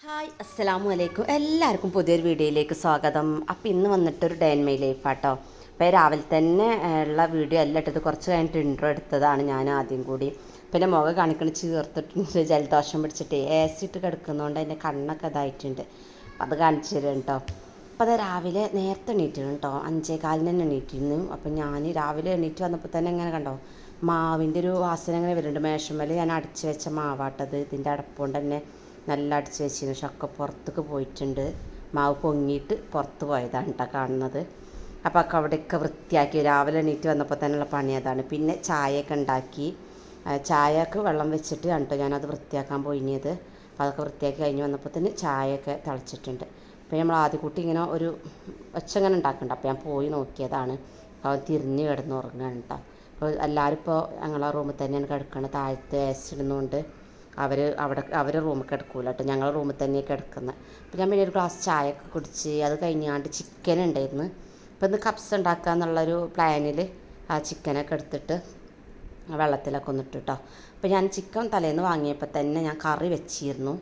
Hi അസ്സലാമു അലൈക്കും എല്ലാവർക്കും പുതിയൊരു വീഡിയോയിലേക്ക് സ്വാഗതം. അപ്പോൾ ഇന്ന് വന്നിട്ടൊരു ഡേ ഇൻ മൈ ലൈഫ് ആട്ടോ. അപ്പോൾ രാവിലെ തന്നെ ഉള്ള വീഡിയോ അല്ല ഇട്ടത്, കുറച്ച് കഴിഞ്ഞിട്ട് ഇൻട്രോ എടുത്തതാണ് ഞാൻ ആദ്യം കൂടി. പിന്നെ മുഖം കാണിക്കണ ചേർത്തിട്ടുണ്ട്, ജലദോഷം പിടിച്ചിട്ട് ഇട്ട് കിടക്കുന്നതുകൊണ്ട് എൻ്റെ കണ്ണൊക്കെ ഇതായിട്ടുണ്ട്. അപ്പോൾ അത് കാണിച്ചു തരാം കേട്ടോ. അപ്പോൾ അത് രാവിലെ നേരത്തെ എണീറ്റിരുന്നു കേട്ടോ, 5:15 തന്നെ എണീറ്റിരുന്നു. അപ്പോൾ ഞാൻ രാവിലെ എണീറ്റ് വന്നപ്പോൾ തന്നെ ഇങ്ങനെ കണ്ടോ മാവിൻ്റെ ഒരു വാസന ഇങ്ങനെ വരുന്നുണ്ട്. മേശമ്മൽ ഞാൻ അടിച്ച് വെച്ച മാവാട്ടത്, ഇതിൻ്റെ അടപ്പുകൊണ്ട് തന്നെ നല്ല അടിച്ച് വെച്ചിരുന്നു. പക്ഷെ ഒക്കെ പുറത്തേക്ക് പോയിട്ടുണ്ട്, മാവ് പൊങ്ങിയിട്ട് പുറത്ത് പോയതാണ് കേട്ടോ കാണുന്നത്. അപ്പോൾ ഒക്കെ അവിടെയൊക്കെ വൃത്തിയാക്കി രാവിലെ എണീറ്റ് വന്നപ്പോൾ തന്നെയുള്ള പണി അതാണ്. പിന്നെ ചായയൊക്കെ ഉണ്ടാക്കി, ചായക്ക് വെള്ളം വെച്ചിട്ട് കേട്ടോ ഞാനത് വൃത്തിയാക്കാൻ പോയിനിയത്. അപ്പോൾ അതൊക്കെ വൃത്തിയാക്കി കഴിഞ്ഞ് വന്നപ്പോൾ തന്നെ ചായയൊക്കെ തിളച്ചിട്ടുണ്ട്. അപ്പോൾ നമ്മൾ ആദ്യക്കുട്ടി ഇങ്ങനെ ഒരു ഒച്ച ഇങ്ങനെ ഉണ്ടാക്കുന്നുണ്ട്. അപ്പോൾ ഞാൻ പോയി നോക്കിയതാണ്. അവൻ തിരിഞ്ഞ് കിടന്ന് ഉറങ്ങുകയാണ് കേട്ടോ. അപ്പോൾ എല്ലാവരും ഇപ്പോൾ ഞങ്ങളെ റൂമിൽ തന്നെയാണ് കിടക്കുന്നത്. താഴത്ത് ഇടുന്നതുകൊണ്ട് അവരെ റൂമിൽ കിടക്കൂല കേട്ടോ, ഞങ്ങളുടെ റൂമിൽ തന്നെയാണ് കിടക്കുന്നത്. അപ്പോൾ ഞാൻ പിന്നെ ഒരു ഗ്ലാസ് ചായയൊക്കെ കുടിച്ച് അത് കഴിഞ്ഞാണ്ട് ചിക്കൻ ഉണ്ടായിരുന്നു. അപ്പോൾ ഇന്ന് കപ്സ് ഉണ്ടാക്കുക എന്നുള്ളൊരു പ്ലാനിൽ ആ ചിക്കനൊക്കെ എടുത്തിട്ട് വെള്ളത്തിലൊക്കെ ഒന്നിട്ട് കേട്ടോ. അപ്പോൾ ഞാൻ ചിക്കൻ തലേന്ന് വാങ്ങിയപ്പോൾ തന്നെ ഞാൻ കറി വെച്ചിരുന്നു.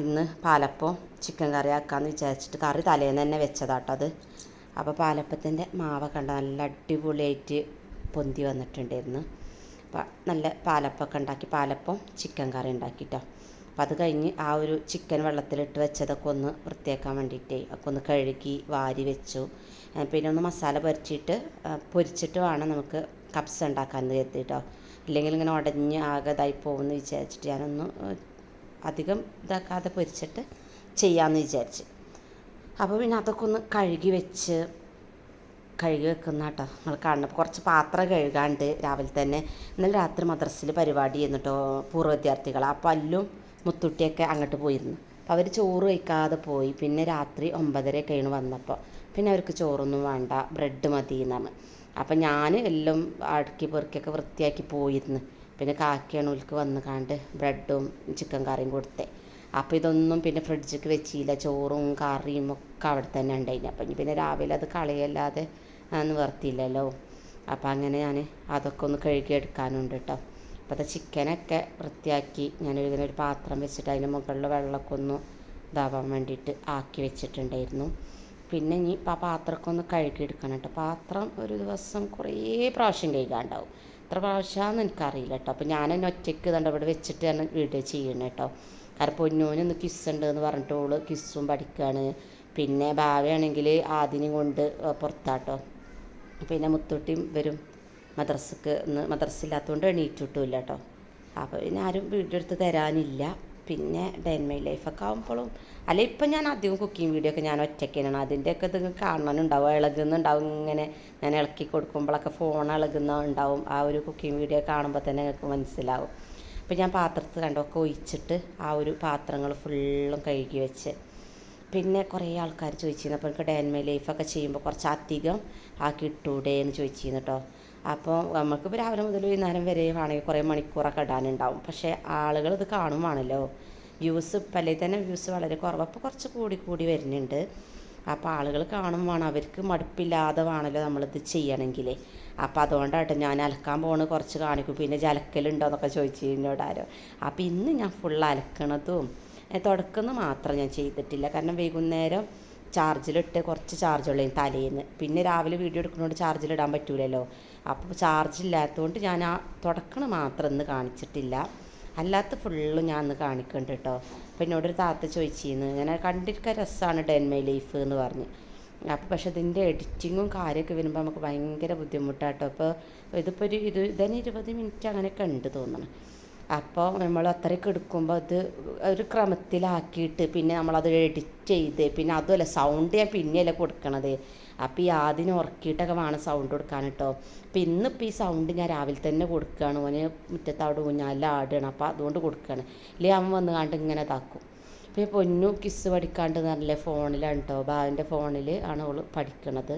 ഇന്ന് പാലപ്പം ചിക്കൻ കറി ആക്കാമെന്ന് വിചാരിച്ചിട്ട് കറി തലേന്ന് തന്നെ വെച്ചതാട്ടോ അത്. അപ്പോൾ പാലപ്പത്തിൻ്റെ മാവൊക്കെ ഉണ്ട്, നല്ല അടിപൊളിയായിട്ട് പൊന്തി വന്നിട്ടുണ്ടായിരുന്നു. അപ്പോൾ നല്ല പാലപ്പമൊക്കെ ഉണ്ടാക്കി, പാലപ്പം ചിക്കൻ കറി ഉണ്ടാക്കിട്ടോ. അപ്പോൾ അത് കഴിഞ്ഞ് ആ ഒരു ചിക്കൻ വെള്ളത്തിലിട്ട് വെച്ചതൊക്കെ ഒന്ന് വൃത്തിയാക്കാൻ വേണ്ടിയിട്ടേ ഒക്കെ ഒന്ന് കഴുകി വാരി വെച്ചു. പിന്നെ ഒന്ന് മസാല പൊരിച്ചിട്ട് വേണം നമുക്ക് കപ്സ് ഉണ്ടാക്കാൻ കരുതിട്ടോ. ഇല്ലെങ്കിൽ ഇങ്ങനെ ഉടഞ്ഞ് ആകെ ഇതായി പോകുമെന്ന് വിചാരിച്ചിട്ട് ഞാനൊന്ന് അധികം ഇതാക്കാതെ പൊരിച്ചിട്ട് ചെയ്യാമെന്ന് വിചാരിച്ച്. അപ്പോൾ പിന്നെ അതൊക്കെ ഒന്ന് കഴുകി വെക്കുന്ന കേട്ടോ നിങ്ങൾ കാണുന്നത്. കുറച്ച് പാത്രം കഴുകാണ്ട് രാവിലെ തന്നെ. ഇന്നലെ രാത്രി മദ്രസയിൽ പരിപാടി ചെയ്യുന്നുട്ടോ പൂർവ്വ വിദ്യാർത്ഥികൾ. അപ്പോൾ അല്ലും മുത്തുട്ടിയൊക്കെ അങ്ങോട്ട് പോയിരുന്നു. അപ്പോൾ അവർ ചോറ് കഴിക്കാതെ പോയി. പിന്നെ രാത്രി 9:30 കഴിഞ്ഞ് വന്നപ്പോൾ പിന്നെ അവർക്ക് ചോറൊന്നും വേണ്ട, ബ്രെഡ് മതി എന്നാണ്. അപ്പം ഞാൻ എല്ലാം അടുക്കി പെറുക്കിയൊക്കെ വൃത്തിയാക്കി പോയിരുന്നു. പിന്നെ കാക്കയാണ് ഉൽക്ക് വന്ന് കണ്ട് ബ്രെഡും ചിക്കൻ കറിയും കൊടുത്തേ. അപ്പോൾ ഇതൊന്നും പിന്നെ ഫ്രിഡ്ജിക്ക് വെച്ചില്ല, ചോറും കറിയും ഒക്കെ അവിടെ തന്നെ ഉണ്ടായിന്. അപ്പം പിന്നെ രാവിലെ അത് കളയല്ലാതെ നിവർത്തിയില്ലല്ലോ. അപ്പോൾ അങ്ങനെ ഞാൻ അതൊക്കെ ഒന്ന് കഴുകിയെടുക്കാനുണ്ട് കേട്ടോ. അപ്പോൾ അത് ചിക്കനൊക്കെ വൃത്തിയാക്കി ഞാനിങ്ങനെ ഒരു പാത്രം വെച്ചിട്ട് അതിൻ്റെ മുകളിൽ വെള്ളമൊക്കെ ഒന്ന് ഇതാവാൻ വേണ്ടിയിട്ട് ആക്കി വെച്ചിട്ടുണ്ടായിരുന്നു. പിന്നെ ഇനി ആ പാത്രമൊക്കെ ഒന്ന് കഴുകിയെടുക്കണം കേട്ടോ. പാത്രം ഒരു ദിവസം കുറേ പ്രാവശ്യം കഴുകാണ്ടാവും. എത്ര പ്രാവശ്യമാണെന്ന് എനിക്കറിയില്ല കേട്ടോ. അപ്പോൾ ഞാൻ തന്നെ ഒറ്റയ്ക്ക് ഇതുണ്ട് ഇവിടെ വെച്ചിട്ടാണ് വീഡിയോ ചെയ്യണം കേട്ടോ. കാരണം പൊന്നൂനൊന്ന് കിസ്സുണ്ട് എന്ന് പറഞ്ഞിട്ട് ഓള് കിസ്സും പഠിക്കുകയാണ്. പിന്നെ ഭാവിയാണെങ്കിൽ ആദ്യം കൊണ്ട് പുറത്താട്ടോ. പിന്നെ മുത്തൂട്ടിയും വരും മദ്രസില്ലാത്തതുകൊണ്ട് എണീറ്റ് കിട്ടില്ല കേട്ടോ. അപ്പോൾ പിന്നെ ആരും വീഡിയോ എടുത്ത് തരാനില്ല. പിന്നെ ഡേ ഇൻ മൈ ലൈഫൊക്കെ ആകുമ്പോഴും അല്ല, ഇപ്പം ഞാൻ അധികം കുക്കിംഗ് വീഡിയോ ഒക്കെ ഞാൻ ഒറ്റയ്ക്കാണ്. അതിൻ്റെയൊക്കെ ഇത് കാണാനുണ്ടാവും, ഇളകുന്നുണ്ടാവും. ഇങ്ങനെ ഞാൻ ഇളക്കി കൊടുക്കുമ്പോഴൊക്കെ ഫോൺ ഇളകുന്നുണ്ടാവും. ആ ഒരു കുക്കിംഗ് വീഡിയോ കാണുമ്പോൾ തന്നെ നിങ്ങൾക്ക് മനസ്സിലാവും. അപ്പോൾ ഞാൻ പാത്രത്തിൽ കണ്ടൊക്കെ ഒഴിച്ചിട്ട് ആ ഒരു പാത്രങ്ങൾ ഫുള്ളും കഴുകി വെച്ച്. പിന്നെ കുറേ ആൾക്കാർ ചോദിച്ചിരുന്നു, അപ്പോൾ എനിക്ക് ഡേ ഇൻ മൈ ലൈഫൊക്കെ ചെയ്യുമ്പോൾ കുറച്ച് അധികം ആക്കി ഇട്ടൂടെ എന്ന് ചോദിച്ചിരുന്നു കേട്ടോ. അപ്പോൾ നമുക്കിപ്പോൾ രാവിലെ മുതൽ വൈകുന്നേരം വരെ വേണമെങ്കിൽ കുറേ മണിക്കൂറൊക്കെ ഇടാനുണ്ടാവും. പക്ഷേ ആളുകൾ ഇത് കാണുവാണല്ലോ. വ്യൂസ് പലേ തന്നെ വ്യൂസ് വളരെ കുറവ്, അപ്പോൾ കുറച്ച് കൂടി വരുന്നുണ്ട്. അപ്പോൾ ആളുകൾ കാണും വേണം, അവർക്ക് മടുപ്പില്ലാതെ വേണമല്ലോ നമ്മളിത് ചെയ്യണമെങ്കിൽ. അപ്പോൾ അതുകൊണ്ടാട്ടോ ഞാൻ അലക്കാൻ പോകുന്നത് കുറച്ച് കാണിക്കും. പിന്നെ ജലക്കലുണ്ടോ എന്നൊക്കെ ചോദിച്ചു എന്നോടാരോ. അപ്പോൾ ഇന്ന് ഞാൻ ഫുൾ അലക്കണതും തുടക്കുന്നത് മാത്രം ഞാൻ ചെയ്തിട്ടില്ല. കാരണം വൈകുന്നേരം ചാർജിലിട്ട് കുറച്ച് ചാർജുള്ളൂ തലേന്ന്. പിന്നെ രാവിലെ വീഡിയോ എടുക്കുന്നതുകൊണ്ട് ചാർജിലിടാൻ പറ്റൂലല്ലോ. അപ്പോൾ ചാർജില്ലാത്തതുകൊണ്ട് ഞാൻ ആ തുടക്കണ മാത്രം ഇന്ന് കാണിച്ചിട്ടില്ല. അല്ലാത്ത ഫുള്ളും ഞാൻ ഇന്ന് കാണിക്കുന്നുണ്ട് കേട്ടോ. അപ്പോൾ എന്നോടൊരു താത്ത ചോദിച്ചിരുന്നു, ഇങ്ങനെ കണ്ടിരിക്കാൻ രസമാണ് ഡേ ഇൻ മൈ ലൈഫ് എന്ന് പറഞ്ഞ്. അപ്പോൾ പക്ഷേ ഇതിൻ്റെ എഡിറ്റിങ്ങും കാര്യമൊക്കെ വരുമ്പോൾ നമുക്ക് ഭയങ്കര ബുദ്ധിമുട്ടാട്ടോ. അപ്പോൾ ഇതിപ്പോൾ ഇതന്നെ 20 മിനിറ്റ് അങ്ങനെയൊക്കെ ഉണ്ട് തോന്നണം. അപ്പോൾ നമ്മൾ അത്രയൊക്കെ എടുക്കുമ്പോൾ അത് ഒരു ക്രമത്തിലാക്കിയിട്ട് പിന്നെ നമ്മളത് എഡിറ്റ് ചെയ്ത് പിന്നെ അതുമല്ല സൗണ്ട് ഞാൻ പിന്നെയല്ല കൊടുക്കണത്. അപ്പോൾ ഈ ആദ്യം ഉറക്കിയിട്ടൊക്കെ വേണം സൗണ്ട് കൊടുക്കാൻ കേട്ടോ. അപ്പോൾ ഇന്നിപ്പോൾ ഈ സൗണ്ട് ഞാൻ രാവിലെ തന്നെ കൊടുക്കുകയാണ്. ഓന് മുറ്റത്ത് അവിടെ ഊഞ്ഞാലിൽ ആടുകയാണ്, അപ്പോൾ അതുകൊണ്ട് കൊടുക്കുകയാണ്. ഇല്ലെങ്കിൽ അവൻ വന്ന് കണ്ട് ഇങ്ങനെ ഇതാക്കും. അപ്പോൾ ഈ പൊന്നു കിസ്സ് പഠിക്കാണ്ട് നല്ല ഫോണിലാണ് കേട്ടോ, ബാവിൻ്റെ ഫോണിൽ ആണ് അവൾ പഠിക്കണത്.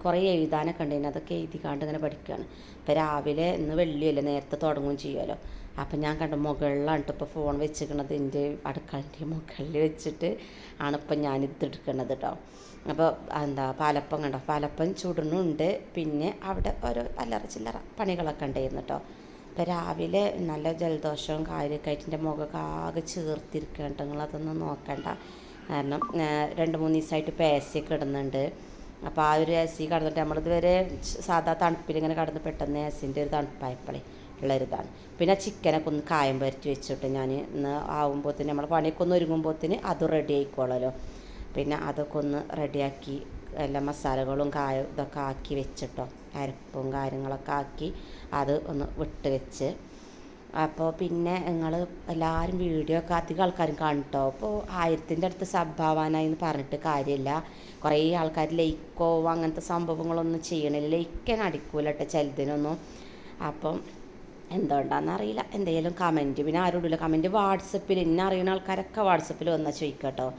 കുറേ എഴുതാനൊക്കെ ഉണ്ടായിരുന്നു, അതൊക്കെ എഴുതിക്കാണ്ട് ഇങ്ങനെ പഠിക്കുകയാണ്. അപ്പോൾ രാവിലെ ഇന്ന് വെള്ളിയല്ലേ, നേരത്തെ തുടങ്ങുകയും ചെയ്യുമല്ലോ. അപ്പം ഞാൻ കണ്ട മുകളിലാണ് ഇപ്പോൾ ഫോൺ വെച്ചിരിക്കണത്, എൻ്റെ അടുക്കളൻ്റെ മുകളിൽ വെച്ചിട്ട് ആണ് ഇപ്പം ഞാനിത് എടുക്കണത് കേട്ടോ. അപ്പോൾ പാലപ്പം കണ്ടോ, പാലപ്പം ചുടണുണ്ട്. പിന്നെ അവിടെ ഓരോ അല്ലറ ചില്ലറ പണികളൊക്കെ ഉണ്ടായിരുന്നു കേട്ടോ. ഇപ്പം രാവിലെ നല്ല ജലദോഷവും കാര്യമൊക്കെ ആയിട്ട് എൻ്റെ മുഖമൊക്കെ ആകെ ചീർത്തിരിക്കുകയാണ് കേട്ടോ. നിങ്ങളതൊന്നും നോക്കണ്ട. കാരണം 2-3 ദിവസമായിട്ട് ഇപ്പോൾ എ സി ഒക്കെ ഇടുന്നുണ്ട്. അപ്പോൾ ആ ഒരു എ സി കിടന്നിട്ട് നമ്മളിതുവരെ സാധാ തണുപ്പിലിങ്ങനെ കിടന്ന് പെട്ടെന്ന് എ സിൻ്റെ ഒരു തണുപ്പായപ്പോഴേ ഉള്ളൊരിതാണ്. പിന്നെ ചിക്കനൊക്കെ ഒന്ന് കായം പരത്തി വെച്ചിട്ട് ഞാൻ ഇന്ന് ആകുമ്പോഴത്തേന് നമ്മൾ പണിയൊക്കെ ഒന്ന് ഒരുങ്ങുമ്പോഴത്തേന് അത് റെഡി ആയിക്കോളല്ലോ. പിന്നെ അതൊക്കെ ഒന്ന് റെഡിയാക്കി എല്ലാ മസാലകളും കായം ഇതൊക്കെ ആക്കി വെച്ചിട്ടോ, അരപ്പും കാര്യങ്ങളൊക്കെ ആക്കി അത് ഒന്ന് വിട്ട് വെച്ച്. അപ്പോൾ പിന്നെ നിങ്ങൾ എല്ലാവരും വീഡിയോ ഒക്കെ അധികം ആൾക്കാരും കാണട്ടോ. അപ്പോൾ 1000-ൻ്റെ അടുത്ത് സബ്ബാവാനായി എന്ന് പറഞ്ഞിട്ട് കാര്യമില്ല. കുറേ ആൾക്കാർ ലൈക്കോ അങ്ങനത്തെ സംഭവങ്ങളൊന്നും ചെയ്യണില്ല. ലൈക്കന്നെ അടിക്കൂല കേട്ടോ ചിലതിനൊന്നും. അപ്പം എന്തുകൊണ്ടാണെന്നറിയില്ല. എന്തെങ്കിലും കമൻറ്റ് പിന്നെ ആരും ഇടില്ല കമൻറ്റ്. വാട്സപ്പിൽ എന്നെ അറിയുന്ന ആൾക്കാരൊക്കെ വാട്സപ്പിൽ വന്നാൽ ചോദിക്കട്ടോ.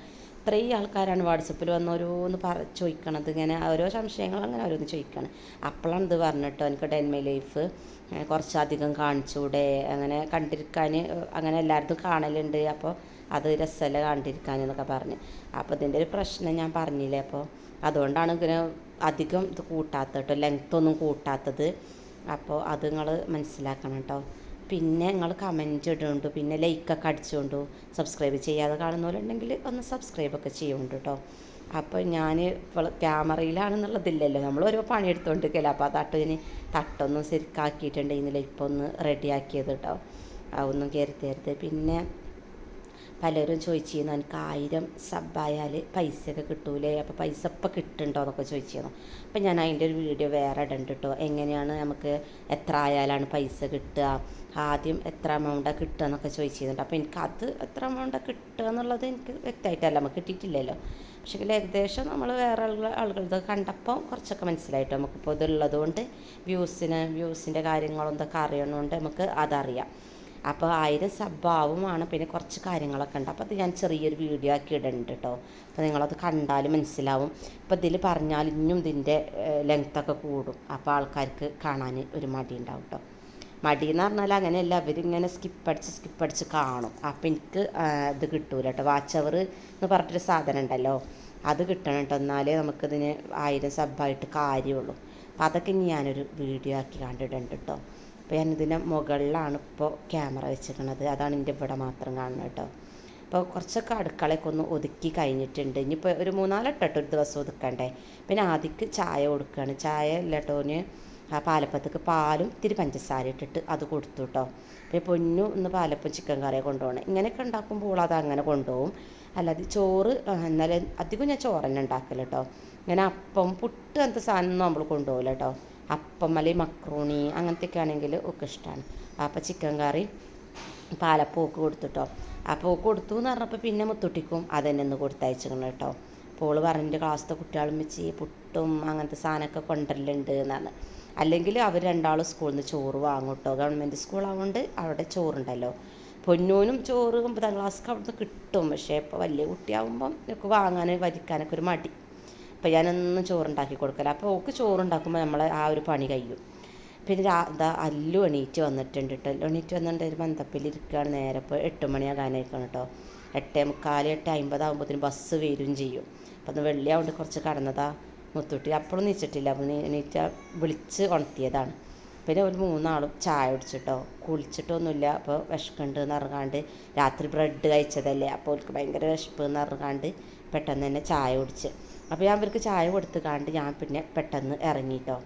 ഇത്രയും ആൾക്കാരാണ് വാട്സപ്പിൽ വന്ന് ഓരോന്ന് ചോദിക്കണത്. ഇങ്ങനെ ഓരോ സംശയങ്ങൾ അങ്ങനെ ഓരോന്ന് ചോദിക്കണം. അപ്പോഴാണ് ഇത് പറഞ്ഞിട്ടോ എനിക്ക് ഡെൻമൈ ലൈഫ് കുറച്ചധികം കാണിച്ചൂടെ, അങ്ങനെ കണ്ടിരിക്കാൻ അങ്ങനെ എല്ലായിടത്തും കാണലുണ്ട്, അപ്പോൾ അത് രസമല്ല കണ്ടിരിക്കാൻ എന്നൊക്കെ പറഞ്ഞ്. അപ്പോൾ ഇതിൻ്റെ ഒരു പ്രശ്നം ഞാൻ പറഞ്ഞില്ലേ. അപ്പോൾ അതുകൊണ്ടാണ് ഇങ്ങനെ അധികം ഇത് കൂട്ടാത്തത് കേട്ടോ, ലെങ്ത്തൊന്നും കൂട്ടാത്തത്. അപ്പോൾ അത് നിങ്ങൾ മനസ്സിലാക്കണം കേട്ടോ. പിന്നെ നിങ്ങൾ കമൻറ്റ് ഇടുന്നുണ്ട്, പിന്നെ ലൈക്കൊക്കെ അടിച്ചുകൊണ്ടു. സബ്സ്ക്രൈബ് ചെയ്യാതെ കാണുന്നവരുണ്ടെങ്കിൽ ഒന്ന് സബ്സ്ക്രൈബൊക്കെ ചെയ്യുന്നുണ്ട് കേട്ടോ. അപ്പോൾ ഞാൻ ഇപ്പോൾ ക്യാമറയിലാണെന്നുള്ളതില്ലല്ലോ, നമ്മൾ ഓരോ പണിയെടുത്തുകൊണ്ടിരിക്കല്ലോ. അപ്പോൾ ആ തട്ടൊന്നും ശരിക്കാക്കിയിട്ടുണ്ടെങ്കിൽ ഇപ്പോൾ ഒന്ന് റെഡിയാക്കിയത് കേട്ടോ. അതൊന്നും കരുതരുത്. പിന്നെ പലരും ചോദിച്ചിരുന്നു എനിക്ക് 1000 സബ്ബായാൽ പൈസയൊക്കെ കിട്ടൂലേ, അപ്പോൾ പൈസ ഇപ്പം കിട്ടുന്നുണ്ടോ എന്നൊക്കെ ചോദിച്ചിരുന്നു. അപ്പം ഞാൻ അതിൻ്റെ ഒരു വീഡിയോ വേറെ ഇടണ്ട് കേട്ടോ. എങ്ങനെയാണ് നമുക്ക് എത്ര ആയാലാണ് പൈസ കിട്ടുക, ആദ്യം എത്ര എമൗണ്ടാണ് കിട്ടുക എന്നൊക്കെ ചോദിച്ചിരുന്നുണ്ട്. അപ്പോൾ എനിക്കത് എത്ര എമൗണ്ടാണ് കിട്ടുക എന്നുള്ളത് എനിക്ക് വ്യക്തമായിട്ടല്ല, നമുക്ക് കിട്ടിയിട്ടില്ലല്ലോ. പക്ഷേ ഏകദേശം നമ്മൾ വേറെ ആളുകളത് കണ്ടപ്പോൾ കുറച്ചൊക്കെ മനസ്സിലായിട്ട് നമുക്കിപ്പോൾ ഇതുള്ളത് കൊണ്ട് വ്യൂസിൻ്റെ കാര്യങ്ങളും ഇതൊക്കെ അറിയണതുകൊണ്ട് നമുക്ക് അതറിയാം. അപ്പോൾ 1000 സബ്ബാവുമാണ്. പിന്നെ കുറച്ച് കാര്യങ്ങളൊക്കെ ഉണ്ട്. അപ്പോൾ അത് ഞാൻ ചെറിയൊരു വീഡിയോ ആക്കി ഇടുന്നുണ്ട് കേട്ടോ. അപ്പോൾ നിങ്ങളത് കണ്ടാൽ മനസ്സിലാവും. അപ്പോൾ ഇതിൽ പറഞ്ഞാൽ ഇനിയും ഇതിൻ്റെ ലെങ്ത്തൊക്കെ കൂടും. അപ്പോൾ ആൾക്കാർക്ക് കാണാൻ ഒരു മടി ഉണ്ടാവും കേട്ടോ. മടി എന്ന് പറഞ്ഞാൽ അങ്ങനെയല്ല, അവരിങ്ങനെ സ്കിപ്പടിച്ച് കാണും. അപ്പോൾ എനിക്ക് ഇത് കിട്ടൂല കേട്ടോ. വാച്ച് അവർ എന്ന് പറഞ്ഞിട്ടൊരു സാധനം ഉണ്ടല്ലോ, അത് കിട്ടണം കേട്ടോ. എന്നാലേ നമുക്കിതിന് 1000 സബ്ബായിട്ട് കാര്യമുള്ളൂ. അപ്പോൾ അതൊക്കെ ഇനി ഞാനൊരു വീഡിയോ ആക്കി കണ്ടിട്ടുണ്ട് കേട്ടോ. അപ്പോൾ ഞാനിതിൻ്റെ മുകളിലാണ് ഇപ്പോൾ ക്യാമറ വെച്ചിരിക്കുന്നത്. അതാണ് എൻ്റെ ഇവിടെ മാത്രം കാണുന്നത് കേട്ടോ. അപ്പോൾ കുറച്ചൊക്കെ അടുക്കളയൊക്കെ ഒന്ന് ഒതുക്കി കഴിഞ്ഞിട്ടുണ്ട്. ഇനിയിപ്പോൾ ഒരു 3-4 ഒരു ദിവസം ഒതുക്കണ്ടേ. പിന്നെ ആദ്യക്ക് ചായ കൊടുക്കുകയാണ്. ചായ ഇല്ലട്ടോന് ആ പാലപ്പത്തേക്ക് പാലും ഇത്തിരി പഞ്ചസാര ഇട്ടിട്ട് അത് കൊടുത്തു കേട്ടോ. അപ്പോൾ പൊന്നു ഇന്ന് പാലപ്പം ചിക്കൻ കറിയെ കൊണ്ടുപോകണം. ഇങ്ങനെയൊക്കെ ഉണ്ടാക്കുമ്പോൾ അത് അങ്ങനെ കൊണ്ടുപോകും. അല്ലാതെ ചോറ് എന്നാലും അധികം ഞാൻ ചോറ് തന്നെ ഉണ്ടാക്കല് കേട്ടോ. ഇങ്ങനെ അപ്പം പുട്ട് അങ്ങനത്തെ സാധനമൊന്നും നമ്മൾ കൊണ്ടുപോകില്ല കേട്ടോ. അപ്പം അല്ലെങ്കിൽ മക്രോണി അങ്ങനത്തെയൊക്കെ ആണെങ്കിൽ ഒക്കെ ഇഷ്ടമാണ്. അപ്പോൾ ചിക്കൻ കറി പാലപ്പൂക്ക് കൊടുത്തുട്ടോ. അപ്പോൾ കൊടുത്തു എന്ന് പറഞ്ഞപ്പോൾ പിന്നെ മുത്തുട്ടിക്കും അതന്നെ ഒന്ന് കൊടുത്തയച്ചിക്കണം കേട്ടോ. അപ്പോൾ പറഞ്ഞിട്ട് ക്ലാസ്സിലെ കുട്ടികളും വെച്ച് പുട്ടും അങ്ങനത്തെ സാധനമൊക്കെ കൊണ്ടുവരലുണ്ട് എന്നാണ്. അല്ലെങ്കിൽ അവർ രണ്ടാളും സ്കൂളിൽ നിന്ന് ചോറ് വാങ്ങും കേട്ടോ. ഗവൺമെൻറ് സ്കൂളായതുകൊണ്ട് അവിടെ ചോറുണ്ടല്ലോ. പൊന്നൂനും ചോറ് 9ാം ക്ലാസ്സൊക്കെ അവിടെ നിന്ന് കിട്ടും. പക്ഷേ ഇപ്പോൾ വലിയ കുട്ടിയാകുമ്പം ഒക്കെ വാങ്ങാൻ വരിക്കാനൊക്കെ ഒരു മടി. അപ്പോൾ ഞാനൊന്നും ചോറുണ്ടാക്കി കൊടുക്കല. അപ്പോൾ ഓൾക്ക് ചോറുണ്ടാക്കുമ്പോൾ നമ്മളെ ആ ഒരു പണി കഴിയും. പിന്നെ അല്ലു എണീറ്റ് വന്നിട്ടുണ്ട് കേട്ടോ. എണീറ്റ് വന്നിട്ട് ഒരു മന്ദപ്പിലിരിക്കുകയാണ്. നേരെ ഇപ്പോൾ 8 മണിയാകാനായിരിക്കണം കേട്ടോ. 8:45 8:50 ആകുമ്പോഴത്തേന് ബസ് വരും ചെയ്യും. അപ്പോൾ ഒന്ന് വെള്ളിയാവുകൊണ്ട് കുറച്ച് കടന്നതാ മുത്തുട്ടി. അപ്പോഴും നീച്ചിട്ടില്ല. അപ്പോൾ എണീറ്റ വിളിച്ച് ഉണർത്തിയതാണ്. പിന്നെ ഒരു 3 ആളും ചായ കുടിച്ചിട്ടോ. കുളിച്ചിട്ടൊന്നുമില്ല. അപ്പോൾ വിശക്കുണ്ട് എന്ന് പറഞ്ഞാണ്ട് രാത്രി ബ്രെഡ് കഴിച്ചതല്ലേ, അപ്പോൾ അവർക്ക് ഭയങ്കര വിശപ്പ് എന്ന് പറഞ്ഞാണ്ട് പെട്ടെന്ന് തന്നെ ചായ കുടിച്ച്. അപ്പോൾ ഞാൻ അവർക്ക് ചായ കൊടുത്ത് കാണ്ട് ഞാൻ പിന്നെ പെട്ടെന്ന് ഇറങ്ങിയിട്ടോ.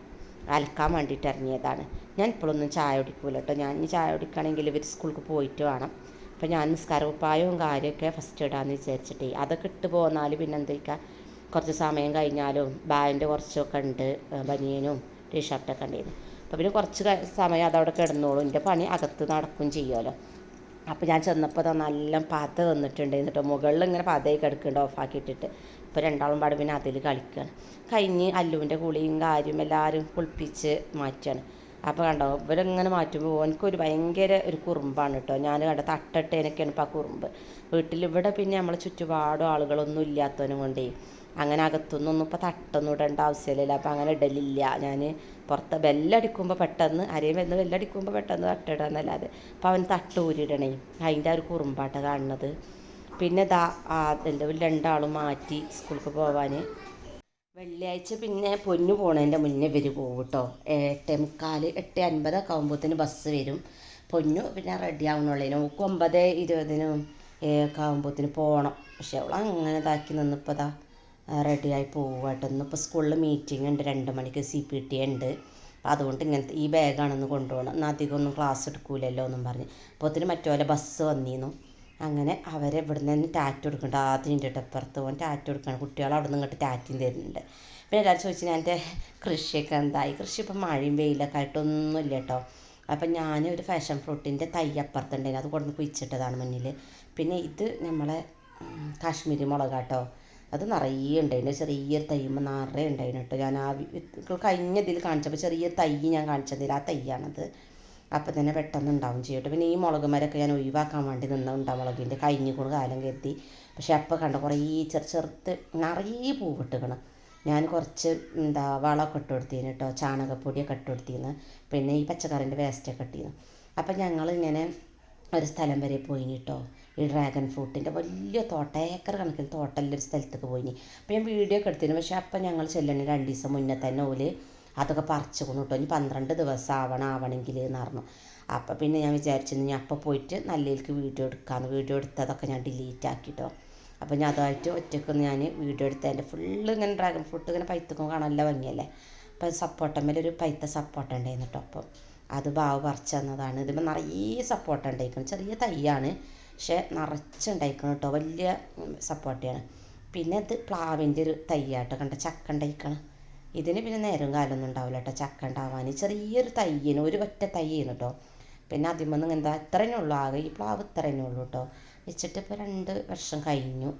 അലക്കാൻ വേണ്ടിയിട്ട് ഇറങ്ങിയതാണ്. ഞാൻ ഇപ്പോഴൊന്നും ചായ കുടിക്കൂല കേട്ടോ. ഞാൻ ഇനി ചായ കുടിക്കുകയാണെങ്കിൽ ഇവർ സ്കൂൾക്ക് പോയിട്ട് വേണം. അപ്പോൾ ഞാൻ നിസ്കാരക്കുപ്പായവും കാര്യമൊക്കെ ഫസ്റ്റ് ഇടാമെന്ന് വിചാരിച്ചിട്ടേ. അതൊക്കെ ഇട്ട് പോന്നാൽ പിന്നെ എന്തൊക്കെ കുറച്ച് സമയം കഴിഞ്ഞാലും ബാഗിൻ്റെ കുറച്ചൊക്കെ ഉണ്ട്, ബനിയനും ടീഷർട്ടൊക്കെ ഉണ്ടായിരുന്നു. അപ്പോൾ പിന്നെ കുറച്ച് സമയം അതവിടെ കിടന്നോളും. എൻ്റെ പണി അകത്ത് നടക്കും ചെയ്യുമല്ലോ. അപ്പോൾ ഞാൻ ചെന്നപ്പോൾ നല്ല പത വന്നിട്ടുണ്ട്. എന്നിട്ട് മുകളിൽ ഇങ്ങനെ പതയായി കിടക്കുന്നുണ്ട് ഓഫാക്കിയിട്ടിട്ട്. ഇപ്പോൾ രണ്ടാളും പാട് പിന്നെ അതിൽ കളിക്കുകയാണ്. കഴിഞ്ഞ് അല്ലുവിൻ്റെ കുളിയും കാര്യം എല്ലാവരും കുളിപ്പിച്ച് മാറ്റുകയാണ്. അപ്പോൾ കണ്ടോ ഇവരിങ്ങനെ മാറ്റുമ്പോൾ എനിക്കൊരു ഭയങ്കര ഒരു കുറുമ്പാണ് കേട്ടോ. ഞാൻ കണ്ട തട്ടട്ടേനൊക്കെയാണ് ഇപ്പോൾ ആ കുറുമ്പ്. വീട്ടിലിവിടെ പിന്നെ നമ്മളെ ചുറ്റുപാടും ആളുകളൊന്നും ഇല്ലാത്തവനും കൊണ്ടേ അങ്ങനെ അകത്തുനിന്നൊന്നും ഇപ്പോൾ തട്ടൊന്നും ഇടേണ്ട ആവശ്യമില്ല. അപ്പോൾ അങ്ങനെ ഇടലില്ല. ഞാൻ പുറത്ത് ബെല്ലടിക്കുമ്പോൾ പെട്ടെന്ന് ആരെയും വന്ന് ബെല്ലടിക്കുമ്പോൾ പെട്ടെന്ന് തട്ടിടാന്നല്ലാതെ അപ്പോൾ അവൻ തട്ട് ഊരിടണേ. അതിൻ്റെ ആ ഒരു കുറുമ്പാട്ട കാണുന്നത്. പിന്നെ എൻ്റെ 2 മാറ്റി സ്കൂൾക്ക് പോവാൻ. വെള്ളിയാഴ്ച പിന്നെ പൊന്നു പോണതിൻ്റെ മുന്നേ ഇവർ പോകും കേട്ടോ. 8:45 8:50 ആകുമ്പോഴത്തേന് ബസ് വരും. പൊന്നു പിന്നെ റെഡി ആവണുള്ളതിന് നമുക്ക് 9:20 ഒക്കെ ആകുമ്പോഴത്തേന് പോകണം. പക്ഷെ അവൾ അങ്ങനെ ഇതാക്കി നിന്നിപ്പോൾ ഇതാ റെഡിയായി പോവാട്ടോ. ഇന്നിപ്പോൾ സ്കൂളിൽ മീറ്റിംഗ് ഉണ്ട്, 2 മണിക്ക് CPT ഉണ്ട്. അതുകൊണ്ട് ഇങ്ങനത്തെ ഈ ബാഗാണെന്ന് കൊണ്ടുപോകണം, എന്നാൽ അധികം ഒന്നും ക്ലാസ് എടുക്കൂലല്ലോ എന്നും പറഞ്ഞ്. അപ്പോഴത്തേന് മറ്റോലെ ബസ് വന്നിരുന്നു. അങ്ങനെ അവരെ ഇവിടുന്ന് തന്നെ ടാറ്റ കൊടുക്കുന്നുണ്ട്. ആദ്യം എൻ്റെ ഇട്ടപ്പുറത്ത് പോകാൻ ടാറ്റ കൊടുക്കുകയാണ്. കുട്ടികൾ അവിടെ നിന്ന് ഇങ്ങോട്ട് ടാറ്റയും തരുന്നുണ്ട്. പിന്നെ എല്ലാവരും ചോദിച്ചു ഞാൻ എൻ്റെ കൃഷിയൊക്കെ എന്തായി. കൃഷി ഇപ്പം മഴയും വെയിലൊക്കെ ആയിട്ടൊന്നുമില്ല കേട്ടോ. അപ്പം ഞാൻ ഒരു ഫാഷൻ ഫ്രൂട്ടിൻ്റെ തൈ അപ്പുറത്തുണ്ടായിരുന്നു, അത് കൊണ്ടുവന്ന് കുഴിച്ചിട്ടതാണ് മുന്നിൽ. പിന്നെ ഇത് നമ്മളെ കാശ്മീരി മുളകാട്ടോ, അത് നിറയെ ഉണ്ടായിരുന്നു. ചെറിയൊരു തൈയുമ്പോൾ നിറയെ ഉണ്ടായിരുന്നു കേട്ടോ. ഞാൻ കഴിഞ്ഞ ഇതിൽ കാണിച്ചപ്പോൾ ചെറിയൊരു തൈ ഞാൻ കാണിച്ചതിൽ ആ തൈയാണത്. അപ്പം തന്നെ പെട്ടെന്ന് ഉണ്ടാവും ചെയ്യട്ടെ. പിന്നെ ഈ മുളക് മരമൊക്കെ ഞാൻ ഒഴിവാക്കാൻ വേണ്ടി നിന്നുണ്ടാവും, മുളകിൻ്റെ കഴിഞ്ഞുകൊണ്ട് കാലം കരുതി. പക്ഷെ അപ്പോൾ കണ്ട കുറേ ചെറുത്ത് നിറയെ പൂവിട്ടുക്കണം. ഞാൻ കുറച്ച് വളമൊക്കെ ഇട്ട് കൊടുത്തിന് കേട്ടോ, ചാണകപ്പൊടിയൊക്കെ ഇട്ട് കൊടുത്തിരുന്നു. പിന്നെ ഈ പച്ചക്കറിൻ്റെ വേസ്റ്റൊക്കെ ഇട്ടിരുന്നു. അപ്പം ഞങ്ങളിങ്ങനെ ഒരു സ്ഥലം വരെ പോയിന് കേട്ടോ. ഈ ഡ്രാഗൺ ഫ്രൂട്ടിൻ്റെ വലിയ തോട്ടം, ഏക്കർ കണക്കിന് തോട്ടമുള്ളൊരു സ്ഥലത്തേക്ക് പോയിന്. അപ്പോൾ ഞാൻ വീഡിയോ ഒക്കെ എടുത്തിരുന്നു. പക്ഷേ അപ്പം ഞങ്ങൾ ചെല്ലണ 2 ദിവസം മുന്നേ തന്നെ ഓല് അതൊക്കെ പറിച്ചു കൊണ്ടു കേട്ടോ. ഇനി 12 ദിവസം ആവണമെങ്കിൽ എന്ന് പറഞ്ഞു. അപ്പം പിന്നെ ഞാൻ വിചാരിച്ചിരുന്നു ഞാൻ അപ്പം പോയിട്ട് നല്ലതിലേക്ക് വീഡിയോ എടുക്കാമെന്ന്. വീഡിയോ എടുത്തതൊക്കെ ഞാൻ ഡിലീറ്റ് ആക്കിട്ടോ. അപ്പോൾ ഞാൻ അതായിട്ട് ഒറ്റയ്ക്കൊന്ന് ഞാൻ വീഡിയോ എടുത്തതിൻ്റെ ഫുള്ള് ഇങ്ങനെ ഡ്രാഗൺ ഫ്രൂട്ട് ഇങ്ങനെ പൈത്തക്കും കാണാൻ നല്ല ഭംഗിയല്ലേ. അപ്പം സപ്പോട്ടമ്മേലൊരു പൈത്ത സപ്പോട്ട ഉണ്ടായിരുന്നു കേട്ടോ. അപ്പം അത് ബാവ് പറിച്ചു തന്നതാണ്. ഇതിപ്പോൾ നിറയെ സപ്പോട്ട ഉണ്ടായിരിക്കണം, ചെറിയ തൈയാണ് പക്ഷേ നിറച്ചുണ്ടായിരിക്കണം കേട്ടോ, വലിയ സപ്പോട്ടയാണ്. പിന്നെ ഇത് പ്ലാവിൻ്റെ ഒരു തൈയാട്ടോ, കണ്ട ചക്ക ഉണ്ടായിരിക്കണം. ഇതിന് പിന്നെ നേരം കാലമൊന്നും ഉണ്ടാവില്ല കേട്ടോ ചക്ക ഉണ്ടാവാൻ. ചെറിയൊരു തയ്യിന് ഒരു ഒറ്റ തയ്യാണ് കേട്ടോ. പിന്നെ അതിമൊന്നും എന്താ ഇത്രയേ ഉള്ളൂ, ആകെ ഈ പ്ലാവ് ഇത്രയേ ഉള്ളൂ കേട്ടോ. വെച്ചിട്ട് ഇപ്പോൾ 2 വർഷം കഴിഞ്ഞു.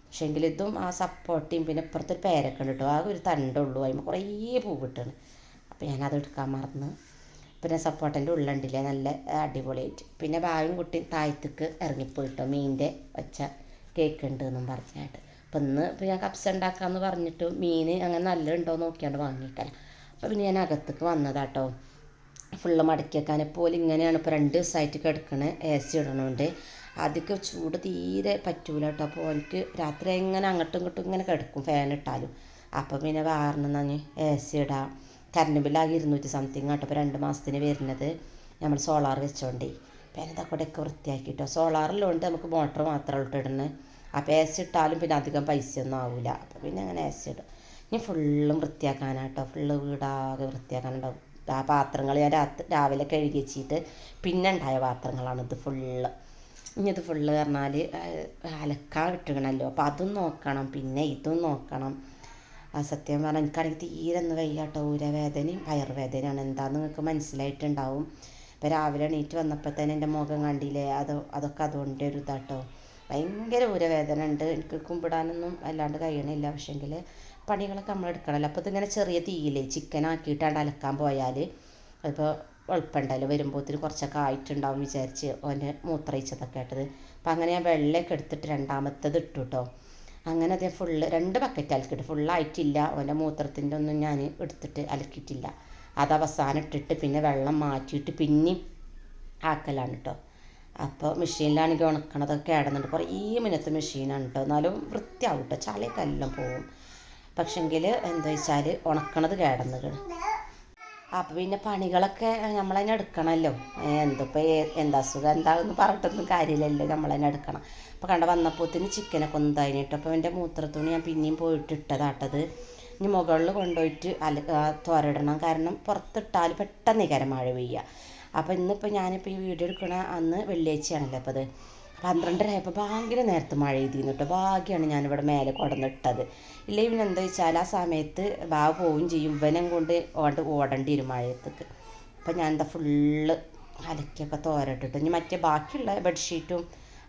പക്ഷേ എങ്കിലും ഇതും ആ സപ്പോർട്ടയും പിന്നെ ഇപ്പുറത്തൊരു പേരൊക്കെ ഉണ്ട് കേട്ടോ. ആകെ ഒരു തണ്ടുള്ളൂ, അതിന് കുറേ പൂവിട്ടാണ്. അപ്പോൾ ഞാനത് എടുക്കാൻ മറന്ന്. പിന്നെ സപ്പോർട്ടൻ്റെ ഉള്ളുണ്ടില്ലേ നല്ല അടിപൊളിയായിട്ട്. പിന്നെ ഭാവിയും കുട്ടി താഴത്തേക്ക് ഇറങ്ങിപ്പോയിട്ടോ, മീനിൻ്റെ വെച്ച കേക്ക് ഉണ്ട് എന്നും പറഞ്ഞായിട്ട്. അപ്പം ഇപ്പോൾ ഞാൻ കപ്സ ഉണ്ടാക്കാമെന്ന് പറഞ്ഞിട്ട് മീൻ അങ്ങനെ നല്ലതുണ്ടോ നോക്കിയാണ്ട് വാങ്ങിയിട്ടല്ല. അപ്പോൾ പിന്നെ ഞാൻ അകത്തേക്ക് വന്നതാട്ടോ, ഫുള്ള് മടക്കി വെക്കാൻ. പോലെ ഇങ്ങനെയാണ് ഇപ്പോൾ 2 ദിവസമായിട്ട് കിടക്കണേ. AC ഇടണോണ്ട് ആദ്യമൊക്കെ ചൂട് തീരെ പറ്റൂല കേട്ടോ. അപ്പോൾ എനിക്ക് രാത്രി ഇങ്ങനെ അങ്ങോട്ടും ഇങ്ങോട്ടും ഇങ്ങനെ കിടക്കും ഫാൻ ഇട്ടാലും. അപ്പോൾ പിന്നെ വേറെന്നാണ് AC ഇടാം. കറണ്ട് ബില്ലാകെ 200 സംതിങ് കേട്ടോ. ഇപ്പോൾ 2 മാസത്തിന് വരുന്നത് നമ്മൾ സോളാർ വെച്ചോണ്ടേ. പിന്നെ ഇതൊക്കെ കൂടെയൊക്കെ വൃത്തിയാക്കിട്ടോ. സോളാറിലുണ്ട് നമുക്ക് മോട്ടർ മാത്രമേ ഇട്ടിടുന്നത്. അപ്പോൾ AC ഇട്ടാലും പിന്നെ അധികം പൈസയൊന്നും ആവില്ല. അപ്പോൾ പിന്നെ അങ്ങനെ AC ഇടും. ഇനി ഫുള്ളും വൃത്തിയാക്കാനാട്ടോ, ഫുള്ള് വീടാകെ വൃത്തിയാക്കാനുണ്ടാവും. ആ പാത്രങ്ങൾ ഞാൻ രാവിലെ കഴുകി വെച്ചിട്ട് പിന്നെ ഉണ്ടായ പാത്രങ്ങളാണ് ഇത് ഫുള്ള്. ഇനി ഇത് ഫുള്ള് പറഞ്ഞാൽ അലക്കാൻ ഇട്ടുകണല്ലോ, അപ്പോൾ അതും നോക്കണം, പിന്നെ ഇതും നോക്കണം. ആ സത്യം പറഞ്ഞാൽ എനിക്കാണെങ്കിൽ തീരെ ഒന്ന് വയ്യ കേട്ടോ. ഊരവേദനയും വയറുവേദനയാണ്. എന്താണെന്ന് നിങ്ങൾക്ക് മനസ്സിലായിട്ടുണ്ടാവും. ഇപ്പോൾ രാവിലെ എണീറ്റ് വന്നപ്പോൾ തന്നെ എൻ്റെ മുഖം കണ്ടില്ലേ, അതൊക്കെ അതുകൊണ്ട് ഒരു ഇതാട്ടോ. ഭയങ്കര ഊരവേദന ഉണ്ട്. എനിക്ക് കുമ്പിടാനൊന്നും അല്ലാണ്ട് കഴിയണില്ല. പക്ഷേങ്കിൽ പണികളൊക്കെ നമ്മൾ എടുക്കണമല്ലോ. അപ്പോൾ ഇതിങ്ങനെ ചെറിയ തീയില്ലേ ചിക്കൻ ആക്കിയിട്ടാണ്ട് അലക്കാൻ പോയാൽ അതിപ്പോൾ എളുപ്പമുണ്ടല്ലോ. വരുമ്പോഴത്തേന് കുറച്ചൊക്കെ ആയിട്ടുണ്ടാവും വിചാരിച്ച് ഓൻ്റെ മൂത്രയിച്ചതൊക്കെ ആയിട്ടത്. അപ്പം അങ്ങനെ ഞാൻ വെള്ളമൊക്കെ എടുത്തിട്ട് 2ാമത്തത് ഇട്ടു കേട്ടോ. അങ്ങനെ അതേ ഫുള്ള് 2 ബക്കറ്റ് അലക്കിയിട്ട് ഫുള്ളായിട്ടില്ല. ഓൻ്റെ മൂത്രത്തിൻ്റെ ഒന്നും ഞാൻ എടുത്തിട്ട് അലക്കിയിട്ടില്ല. അത് അവസാനം ഇട്ടിട്ട് പിന്നെ വെള്ളം മാറ്റിയിട്ട് പിന്നെയും ആക്കലാണ് കേട്ടോ. അപ്പോൾ മെഷീനിലാണെങ്കിൽ ഉണക്കണതൊക്കെ ആടുന്നുണ്ട്. കുറേ മിനിറ്റ് മെഷീനാണ് കേട്ടോ. എന്നാലും വൃത്തിയാവും കേട്ടോ, ചളിയൊക്കെ എല്ലാം പോവും. പക്ഷെങ്കിൽ എന്താ വെച്ചാൽ ഉണക്കണത് കേടന്നുകയാണ്. അപ്പോൾ പിന്നെ പണികളൊക്കെ നമ്മൾ തന്നെ എടുക്കണമല്ലോ. എന്തിപ്പോൾ എന്താ അസുഖം എന്താണെന്ന് പറഞ്ഞിട്ടൊന്നും കാര്യമില്ലല്ലോ, നമ്മൾ തന്നെ എടുക്കണം. അപ്പോൾ കണ്ട വന്നപ്പോഴത്തേന് ചിക്കനൊക്കെ ഒന്ന് തൈനിട്ടു. അപ്പോൾ എൻ്റെ മൂത്രത്തുണി ഞാൻ പിന്നെയും പോയിട്ട് ഇട്ടതാട്ടത്. ഇനി മുകളിൽ കൊണ്ടുപോയിട്ട് തോരയിടണം, കാരണം പുറത്തിട്ടാൽ പെട്ടെന്ന് മഴ പെയ്യുക. അപ്പോൾ ഇന്നിപ്പോൾ ഞാനിപ്പോൾ ഈ വീഡിയോ എടുക്കണ അന്ന് വെള്ളിയാഴ്ചയാണല്ലോ. അപ്പോൾ അത് 12:30 ആയപ്പോൾ ഭയങ്കര നേരത്തെ മഴ പെയ്തിരുന്നു കേട്ടോ. ഭാഗ്യമാണ് ഞാനിവിടെ മേലെ കൊണ്ടുവന്നിട്ടത്. ഇല്ലെങ്കിൽ പിന്നെ എന്താ വെച്ചാൽ ആ സമയത്ത് ബാവ് പോവുകയും ചെയ്യും, ഇവനും കൊണ്ട് ഓടേണ്ടി വരും മഴയത്തേക്ക്. അപ്പോൾ ഞാൻ എന്താ ഫുള്ള് അലക്കിയൊക്കെ തോരട്ടിട്ട് ഇനി മറ്റേ ബാക്കിയുള്ള ബെഡ്ഷീറ്റും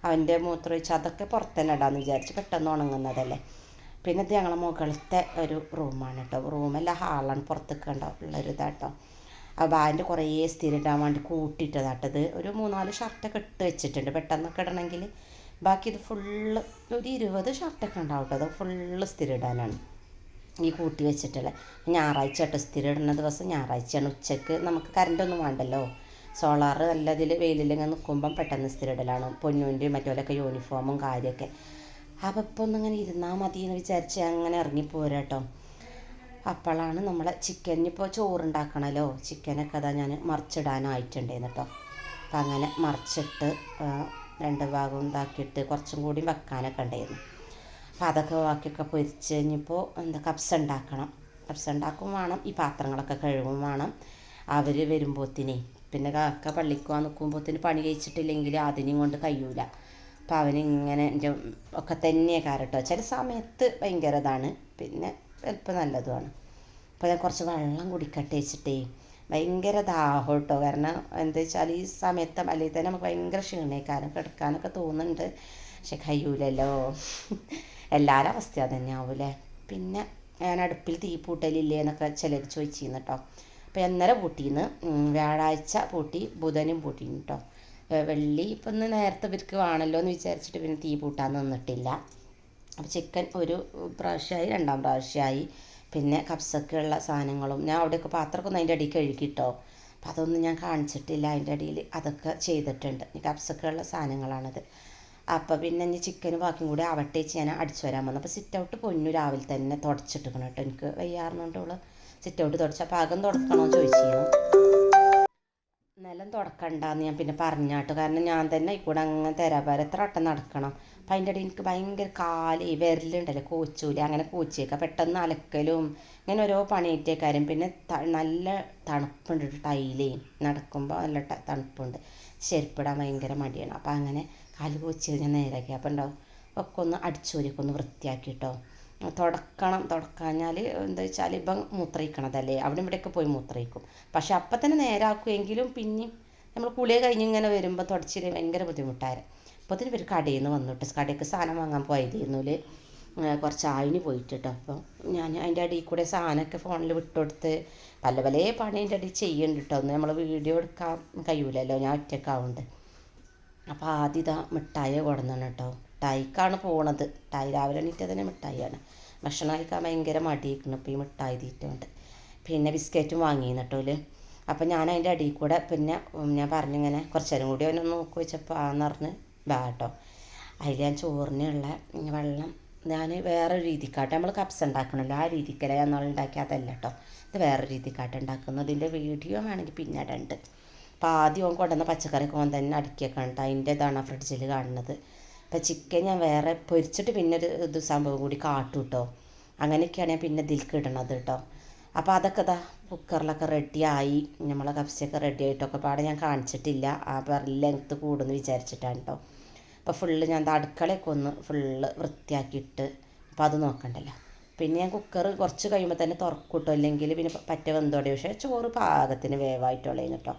അവൻ്റെ മൂത്രമൊഴിച്ച് അതൊക്കെ പുറത്തുതന്നെ ഇടാമെന്ന് വിചാരിച്ച്, പെട്ടെന്ന് ഉണങ്ങുന്നതല്ലേ. പിന്നെ ഇത് ഞങ്ങളെ മുകളിലത്തെ ഒരു റൂമാണ് കേട്ടോ. റൂമല്ല, ഹാളാണ്, പുറത്തേക്ക് ഉണ്ടാവും ഉള്ളൊരു ഇതാട്ടോ. അപ്പോൾ അതിൻ്റെ കുറേ സ്ഥിരം ഇടാൻ വേണ്ടി കൂട്ടിയിട്ടതാട്ടത്. ഒരു 3-4 ഷർട്ടൊക്കെ ഇട്ട് വെച്ചിട്ടുണ്ട് പെട്ടെന്നൊക്കെ ഇടണമെങ്കിൽ. ബാക്കി ഇത് ഫുള്ള് ഒരു 20 ഷർട്ടൊക്കെ ഉണ്ടാവും കേട്ടോ. അത് ഫുള്ള് സ്ഥിരം ഇടാനാണ് ഈ കൂട്ടി വെച്ചിട്ടുള്ളത്. ഞായറാഴ്ച കേട്ടോ സ്ഥിരം ഇടുന്ന ദിവസം ഞായറാഴ്ചയാണ്. ഉച്ചയ്ക്ക് നമുക്ക് കറണ്ടൊന്നും വേണ്ടല്ലോ. സോളാർ നല്ല ഇതിൽ വെയിലില്ലെങ്കിൽ നിൽക്കുമ്പം പെട്ടെന്ന് സ്ഥിരം ഇടലാണ്. പൊന്നൂൻ്റെയും മറ്റുപോലൊക്കെ യൂണിഫോമും കാര്യമൊക്കെ. അപ്പോൾ ഇപ്പോൾ ഒന്നിങ്ങനെ ഇരുന്നാൽ മതി എന്ന് വിചാരിച്ച് അങ്ങനെ ഇറങ്ങിപ്പോരാ കേട്ടോ. അപ്പോഴാണ് നമ്മളെ ചിക്കനിപ്പോൾ ചോറുണ്ടാക്കണമല്ലോ. ചിക്കനൊക്കെ അതാ ഞാൻ മറിച്ചിടാനായിട്ടുണ്ടായിരുന്നു കേട്ടോ. അപ്പം അങ്ങനെ മറിച്ചിട്ട് രണ്ട് ഭാഗവും ഉണ്ടാക്കിയിട്ട് കുറച്ചും കൂടി വെക്കാനൊക്കെ ഉണ്ടായിരുന്നു. അപ്പോൾ അതൊക്കെ ബാക്കിയൊക്കെ പൊരിച്ച് കഴിഞ്ഞപ്പോൾ കപ്സ ഉണ്ടാക്കണം. കപ്സ ഉണ്ടാക്കും വേണം, ഈ പാത്രങ്ങളൊക്കെ കഴുകും വേണം. അവർ വരുമ്പോഴത്തേനെ പിന്നെ കാക്ക പള്ളിക്ക് പോകാൻ നിൽക്കുമ്പോഴത്തേന് പണി കഴിച്ചിട്ടില്ലെങ്കിൽ അതിനെയും കൊണ്ട് കഴിയൂല. അപ്പോൾ അവനിങ്ങനെ എൻ്റെ ഒക്കെ തന്നെ കാരട്ടോ. ചില സമയത്ത് ഭയങ്കര ഇതാണ്, പിന്നെ ചിലപ്പോൾ നല്ലതുമാണ്. അപ്പോൾ ഞാൻ കുറച്ച് വെള്ളം കുടിക്കട്ടെ വെച്ചിട്ടേ. ഭയങ്കര ദാഹം കേട്ടോ. കാരണം എന്താ വെച്ചാൽ ഈ സമയത്ത് അല്ലെങ്കിൽ തന്നെ നമുക്ക് ഭയങ്കര ക്ഷീണേക്കാരം, കിടക്കാനൊക്കെ തോന്നുന്നുണ്ട്, പക്ഷെ കഴിയൂലല്ലോ. എല്ലാവരും അവസ്ഥ തന്നെ ആവൂലേ. പിന്നെ ഞാൻ അടുപ്പിൽ തീ പൂട്ടലില്ലേ എന്നൊക്കെ ചിലർ ചോദിച്ചിരുന്നു കേട്ടോ. അപ്പോൾ ഇന്നലെ പൂട്ടിന്ന്, വ്യാഴാഴ്ച പൂട്ടി, ബുധനും പൂട്ടിന്ന് കേട്ടോ. വെള്ളി ഇപ്പം ഇന്ന് നേരത്തെ ഇവർക്ക് വേണമല്ലോ എന്ന് വിചാരിച്ചിട്ട് പിന്നെ തീ പൂട്ടാൻ നിന്നിട്ടില്ല. അപ്പോൾ ചിക്കൻ ഒരു പ്രാവശ്യമായി, രണ്ടാം പ്രാവശ്യമായി. പിന്നെ കപ്സൊക്കെയുള്ള സാധനങ്ങളും ഞാൻ അവിടെയൊക്കെ പാത്രമൊക്കെ ഒന്ന് അതിൻ്റെ അടിയിൽ കഴുകിട്ടോ. അപ്പോൾ അതൊന്നും ഞാൻ കാണിച്ചിട്ടില്ല. അതിൻ്റെ അടിയിൽ അതൊക്കെ ചെയ്തിട്ടുണ്ട്. ഈ കപ്സൊക്കെയുള്ള സാധനങ്ങളാണിത്. അപ്പോൾ പിന്നെ ഇനി ചിക്കന് ബാക്കിയും കൂടി ആവട്ടെ ഞാൻ അടിച്ചു വരാൻ വന്നു. അപ്പോൾ സിറ്റ് ഔട്ട് പൊന്നു രാവിലെ തന്നെ തുടച്ചിട്ടിക്കണം കേട്ടോ. എനിക്ക് വയ്യാറുണ്ട് അവള് സിറ്റ് ഔട്ട് തുടച്ച. അപ്പോൾ അകം തുടക്കണമെന്ന് ചോദിച്ചിരുന്നു. നിലം തുടക്കണ്ടെന്ന് ഞാൻ പിന്നെ പറഞ്ഞാട്ടോ. കാരണം ഞാൻ തന്നെ കൂടെ അങ്ങനെ തരാപാര എത്ര വട്ടം നടക്കണം. അപ്പം അതിൻ്റെ ഇടയിൽ എനിക്ക് ഭയങ്കര കാല് വിരലുണ്ടല്ലോ, കോച്ചൂല, അങ്ങനെ കോച്ചിയേക്കാം പെട്ടെന്ന് അലക്കലും ഇങ്ങനെ ഓരോ പണിയിട്ടേക്കാരും. പിന്നെ നല്ല തണുപ്പുണ്ട് ടൈലേ, നടക്കുമ്പോൾ നല്ല തണുപ്പുണ്ട്, ചെരുപ്പിടാൻ ഭയങ്കര മടിയാണ്. അപ്പം അങ്ങനെ കാല് കോച്ചിയത് ഞാൻ നേരാക്കി. അപ്പം ഉണ്ടാവും ഒക്കെ ഒന്ന് അടിച്ചോരിയൊക്കെ ഒന്ന് വൃത്തിയാക്കിട്ടോ. തുടക്കാഞ്ഞാൽ എന്താ വെച്ചാൽ ഇപ്പം മൂത്രയിക്കണതല്ലേ, അവിടെ ഇവിടെയൊക്കെ പോയി മൂത്രയിക്കും. പക്ഷെ അപ്പം തന്നെ നേരാക്കുമെങ്കിലും പിന്നെയും നമ്മൾ കുളിയെ കഴിഞ്ഞ് ഇങ്ങനെ വരുമ്പോൾ തുടച്ചിട്ട് ഭയങ്കര ബുദ്ധിമുട്ടായിരുന്നു. അപ്പോൾ അതിന് ഇവർ കടയിൽ നിന്ന് വന്നിട്ട് കടയ്ക്ക് സാധനം വാങ്ങാൻ പോയതിരുന്നൂല് കുറച്ച് ആയിന് പോയിട്ട് കേട്ടോ. അപ്പോൾ ഞാൻ അതിൻ്റെ അടിയിൽ കൂടെ സാധനമൊക്കെ ഫോണിൽ വിട്ടുകൊടുത്ത് പല പല പണി അതിൻ്റെ അടിയിൽ ചെയ്യുന്നുണ്ട് കേട്ടോ. ഒന്ന് നമ്മൾ വീഡിയോ എടുക്കാൻ കഴിയൂലല്ലോ, ഞാൻ ഒറ്റക്കാവുന്നുണ്ട്. അപ്പോൾ ആദ്യം ഇതാ മിഠായി കൊടുന്നാണ് കേട്ടോ. മിഠായിക്കാണ് പോണത്. മിഠായി രാവിലെ എണീറ്റ് തന്നെ മിഠായിയാണ്. ഭക്ഷണം കഴിക്കാൻ ഭയങ്കര മടിയിരിക്കണം ഇപ്പോൾ ഈ മിഠായി തീറ്റുകൊണ്ട്. പിന്നെ ബിസ്ക്കറ്റും വാങ്ങിയിരുന്നു കേട്ടോ. അപ്പം ഞാൻ അതിൻ്റെ അടിയിൽ കൂടെ പിന്നെ ഞാൻ പറഞ്ഞിങ്ങനെ കുറച്ച് നേരം കൂടി അവനൊന്ന് നോക്കി വെച്ചപ്പോൾ ആന്ന് പറഞ്ഞ് വാ കേട്ടോ. അതിൽ ഞാൻ ചോറിനുള്ള വെള്ളം ഞാൻ വേറെ രീതിക്കാട്ടെ, നമ്മൾ കപ്സ് ഉണ്ടാക്കണമല്ലോ ആ രീതിക്കല്ല ഞാൻ നാളെ ഉണ്ടാക്കിയതല്ല കേട്ടോ. ഇത് വേറെ രീതിക്കാട്ട് ഉണ്ടാക്കുന്നതിൻ്റെ വീഡിയോ വേണമെങ്കിൽ പിന്നെ ഇടണ്ട്. അപ്പോൾ ആദ്യം ഓൻ കൊണ്ടുവന്ന പച്ചക്കറിയൊക്കെ ഓൻ തന്നെ അടുക്കിയൊക്കെ ഉണ്ട്, അതിൻ്റെ ഇതാണ് ഫ്രിഡ്ജിൽ കാണുന്നത്. അപ്പോൾ ചിക്കൻ ഞാൻ വേറെ പൊരിച്ചിട്ട് പിന്നെ ഒരു സംഭവം കൂടി കാട്ടും കേട്ടോ. അങ്ങനെയൊക്കെയാണ് ഞാൻ പിന്നെ ഇതിലേക്ക് ഇടണത് കേട്ടോ. അപ്പോൾ അതൊക്കെ ഇതാ കുക്കറിലൊക്കെ റെഡിയായി, നമ്മളെ കപ്സയൊക്കെ റെഡി ആയിട്ടൊക്കെ പാടെ ഞാൻ കാണിച്ചിട്ടില്ല, ആ ലെങ്ത്ത് കൂടുമെന്ന് വിചാരിച്ചിട്ടാണ് കേട്ടോ. അപ്പോൾ ഫുള്ള് ഞാൻ അടുക്കളയൊക്കെ ഒന്ന് ഫുള്ള് വൃത്തിയാക്കിയിട്ട് അപ്പോൾ അത് നോക്കണ്ടല്ലോ. പിന്നെ ഞാൻ കുക്കർ കുറച്ച് കഴിയുമ്പോൾ തന്നെ തുറക്കൂട്ടോ, അല്ലെങ്കിൽ പിന്നെ പറ്റ വെന്തോടെ. പക്ഷേ ചോറ് പാകത്തിന് വേവായിട്ടുള്ളതിന് കേട്ടോ.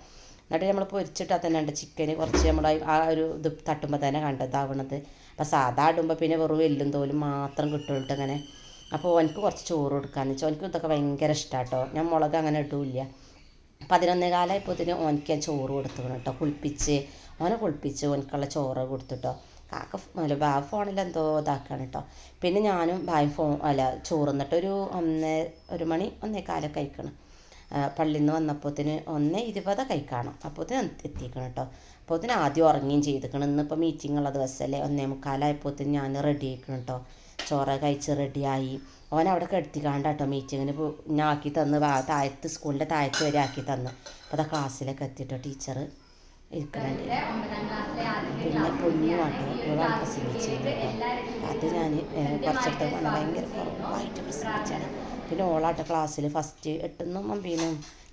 എന്നിട്ട് നമ്മൾ പൊരിച്ചിട്ടാൽ തന്നെ ഉണ്ട് ചിക്കന് കുറച്ച് നമ്മൾ ആ ഒരു ഇത് തട്ടുമ്പോൾ തന്നെ കണ്ടതാവണത്. അപ്പോൾ സാധാ ഇടുമ്പോൾ പിന്നെ വെറും എല്ലും തോലും മാത്രം കിട്ടും അങ്ങനെ. അപ്പോൾ ഓനക്ക് കുറച്ച് ചോറ് കൊടുക്കാമെന്ന് വെച്ചാൽ ഓനക്ക് ഇതൊക്കെ ഭയങ്കര ഇഷ്ടമാണ് കേട്ടോ. ഞാൻ മുളക് അങ്ങനെ ഇടില്ല. 11 കാലമായപ്പോഴത്തേന് ഓനക്ക് ഞാൻ ചോറ് കൊടുത്തുക്കണം കേട്ടോ. ഓനെ കുളിപ്പിച്ച് ഓനക്കുള്ള ചോറ് കൊടുത്തിട്ടോ. കാക്ക ഫോണിൽ എന്തോ ഇതാക്കാണ് കേട്ടോ. പിന്നെ ഞാനും ചോറ് എന്നിട്ട് ഒരു 1 മണി 1:15 കഴിക്കണം. പള്ളിയിൽ നിന്ന് വന്നപ്പോഴത്തേന് 1:20 കഴിക്കണം. അപ്പോഴത്തേന് എത്തിക്കണം കേട്ടോ. അപ്പോഴത്തേന് ആദ്യം ഉറങ്ങുകയും ചെയ്തിക്കണം. ഇന്നിപ്പോൾ മീറ്റിംഗ് ഉള്ള ദിവസമല്ലേ. 1:45 ഞാൻ റെഡി ആയിക്കണം കേട്ടോ. ചോറ് കഴിച്ച് റെഡിയായി. ഓനവിടെ കിടത്തിക്കാണ്ട് കേട്ടോ മീറ്റിങ്ങിന് ഞാൻ ആക്കി തന്ന് താഴത്ത് സ്കൂളിൻ്റെ താഴത്ത് വരെ ആക്കി തന്ന്. അപ്പോൾ അതാ ക്ലാസ്സിലൊക്കെ എത്തിയിട്ടോ ടീച്ചർ ഇരിക്കണുണ്ട്. പിന്നെ പൊന്നു കേട്ടോ ഇവളാണ് പ്രസംഗിച്ചത് കേട്ടോ. അത് ഞാൻ കുറച്ചെടുത്ത് ഭയങ്കര കുറവായിട്ട് പ്രസംഗിച്ചാണ്. പിന്നെ ഓളാട്ടോ ക്ലാസ്സിൽ ഫസ്റ്റ് 8നും 9നും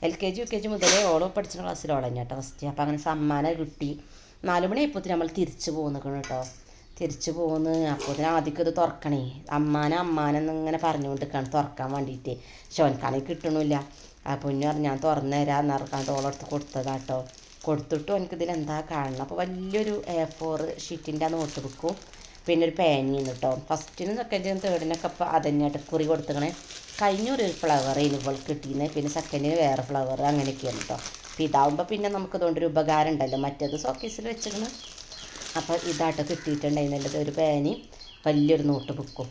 LKG UKG മുതലേ ഓളോ പഠിച്ച ക്ലാസ്സിൽ ഓളഞ്ഞ കേട്ടോ ഫസ്റ്റ്. അപ്പോൾ അങ്ങനെ സമ്മാനം കിട്ടി. 4 മണിയായപ്പോഴത്തേന് നമ്മൾ തിരിച്ച് പോകുന്നിക്കണം കേട്ടോ. തിരിച്ച് പോന്ന് അപ്പോഴത്തേന് ആദ്യമൊക്കെ ഇത് തുറക്കണേ. അമ്മാനെന്നിങ്ങനെ പറഞ്ഞുകൊണ്ടിരിക്കുകയാണ് തുറക്കാൻ വേണ്ടിയിട്ട്. പക്ഷെ ഓനക്കാണെങ്കിൽ കിട്ടണില്ല. ആ പൊന്നു പറഞ്ഞു ഞാൻ തുറന്നു തരാമെന്ന് പറഞ്ഞാണ്ട് ഓളടുത്ത് കൊടുത്തതാട്ടോ. കൊടുത്തിട്ട് എനിക്കിതിൽ എന്താ കാണണം. അപ്പോൾ വലിയൊരു A4 ഷീറ്റിൻ്റെ നോട്ട് ബുക്കും പിന്നെ ഒരു പേനയും കേട്ടോ. ഫസ്റ്റിനും സെക്കൻഡിനും തേർഡിനൊക്കെ അപ്പോൾ അതന്നെയായിട്ട് കുറി കൊടുത്തിക്കണേ. കഴിഞ്ഞൊരു ഫ്ലവർ ഇനിപ്പോൾ കിട്ടിയിരുന്നത്. പിന്നെ സെക്കൻഡിന് വേറെ ഫ്ലവർ അങ്ങനെയൊക്കെയാണ് കേട്ടോ. അപ്പോൾ ഇതാവുമ്പോൾ പിന്നെ നമുക്ക് ഇതുകൊണ്ടൊരു ഉപകാരം ഉണ്ടല്ലോ. മറ്റേത് സോക്കേസിൽ വെച്ചിരിക്കണം. അപ്പോൾ ഇതായിട്ട് കിട്ടിയിട്ടുണ്ടായിരുന്നല്ലത് ഒരു പേനയും വലിയൊരു നോട്ട് ബുക്കും.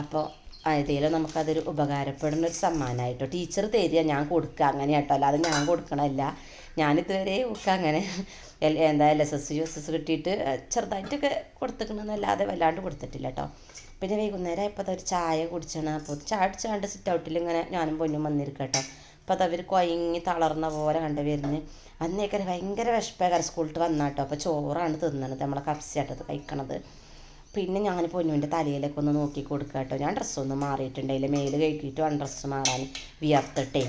അപ്പോൾ ഏതെങ്കിലും നമുക്കതൊരു ഉപകാരപ്പെടുന്ന ഒരു സമ്മാനമായിട്ടോ. ടീച്ചർ തരിക, ഞാൻ കൊടുക്കുക അങ്ങനെ കേട്ടോ. അല്ലാതെ ഞാൻ കൊടുക്കണമല്ല. ഞാനിതുവരെ ഒക്കെ അങ്ങനെ LSS USS കിട്ടിയിട്ട് ചെറുതായിട്ടൊക്കെ കൊടുത്തിക്കണമെന്നല്ലാതെ വല്ലാണ്ട് കൊടുത്തിട്ടില്ല കേട്ടോ. പിന്നെ വൈകുന്നേരം ആയപ്പോൾ അതൊരു ചായ കുടിച്ചാണ്. അപ്പോൾ ചായ അടിച്ചാണ്ട് സിറ്റ് ഔട്ടിൽ ഇങ്ങനെ ഞാനും പൊന്നും വന്നിരിക്കുക കേട്ടോ. അപ്പോൾ അതവർ കൊയങ്ങി തളർന്ന പോലെ കണ്ട് വരുന്നത്. അന്നേക്കെ ഭയങ്കര വിശപ്പേക്കാരം സ്കൂളിട്ട് വന്നാട്ടോ. അപ്പോൾ ചോറാണ് തിന്നണത്, നമ്മളെ കപ്സിയാട്ടത് കഴിക്കണത്. പിന്നെ ഞാൻ പൊന്നുവിൻ്റെ തലയിലൊക്കെ ഒന്ന് നോക്കി കൊടുക്കുക കേട്ടോ. ഞാൻ ഡ്രസ്സൊന്നും മാറിയിട്ടുണ്ടായില്ല, മേല് കഴുകിയിട്ട് വേണം ഡ്രസ്സ് മാറാൻ, വിയർത്തിട്ടേ.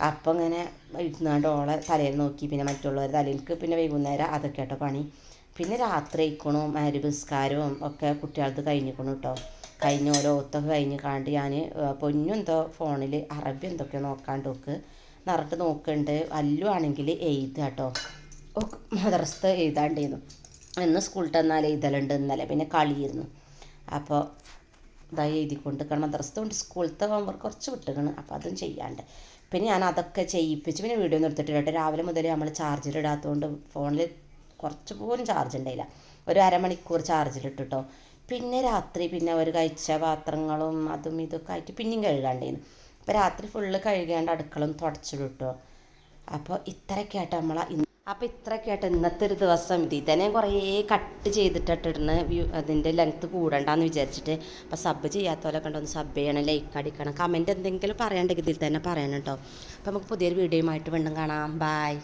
അപ്പോൾ ഇങ്ങനെ ഇരുന്നാണ്ട് ഓളെ തലയിൽ നോക്കി. പിന്നെ മറ്റുള്ളവർ തലയിലേക്ക് പിന്നെ വൈകുന്നേരം അതൊക്കെ കേട്ടോ പണി. പിന്നെ രാത്രി ആയിക്കണു, മരുപുസ്കാരവും ഒക്കെ കുട്ടികൾക്ക് കഴിഞ്ഞിക്കണു കേട്ടോ. കഴിഞ്ഞ ഓരോ ഒത്തൊക്കെ കഴിഞ്ഞ് കാണ്ട് ഞാൻ പൊന്നും എന്തോ ഫോണിൽ അറബി എന്തൊക്കെയോ നോക്കാണ്ട് നോക്ക് നിറട്ട് നോക്കുന്നുണ്ട്. അല്ലു ആണെങ്കിൽ എഴുതുക കേട്ടോ, മദ്രസത്തെ എഴുതാണ്ടായിരുന്നു. ഇന്ന് സ്കൂളിൽ തന്നാൽ എഴുതലുണ്ട്, ഇന്നലെ പിന്നെ കളിയിരുന്നു. അപ്പോൾ ഇതായി എഴുതിക്കൊണ്ട് മദ്രസത്തെ കൊണ്ട് സ്കൂളത്തെ ഹോംവർക്ക് കുറച്ച് വിട്ടുകയാണ്, അപ്പോൾ അതും ചെയ്യാണ്ട്. പിന്നെ ഞാൻ അതൊക്കെ ചെയ്യിപ്പിച്ച് പിന്നെ വീഡിയോ ഒന്നും എടുത്തിട്ടില്ല കേട്ടോ. രാവിലെ മുതൽ നമ്മൾ ചാർജിലിടാത്തതുകൊണ്ട് ഫോണിൽ കുറച്ച് പോലും ചാർജ് ഉണ്ടായില്ല. ഒരു അരമണിക്കൂർ ചാർജിലിട്ടിട്ടോ. പിന്നെ രാത്രി പിന്നെ അവർ കഴിച്ച പാത്രങ്ങളും അതും ഇതൊക്കെ ആയിട്ട് പിന്നെയും കഴുകാണ്ടായിരുന്നു. അപ്പോൾ രാത്രി ഫുള്ള് കഴുകാണ്ട് അടുക്കളും തുടച്ചിടും കേട്ടോ. അപ്പോൾ ഇത്രയൊക്കെ ആയിട്ട് ഇത്രയൊക്കെ ആയിട്ട് ഇന്നത്തെ ഒരു ദിവസം. ഇതിൽ തന്നെ കുറേ കട്ട് ചെയ്തിട്ടിടുന്ന അതിൻ്റെ ലെങ്ത്ത് കൂടണ്ടെന്ന് വിചാരിച്ചിട്ട്. അപ്പോൾ സബ് ചെയ്യാത്തവരൊക്കെ ഉണ്ടോ ഒന്ന് സബ് ചെയ്യണം, ലൈക്ക് അടിക്കണം, കമൻറ്റ് എന്തെങ്കിലും പറയാണ്ടെങ്കിൽ ഇതിൽ തന്നെ പറയണം കേട്ടോ. അപ്പോൾ നമുക്ക് പുതിയൊരു വീഡിയോയുമായിട്ട് വീണ്ടും കാണാം. ബായ്.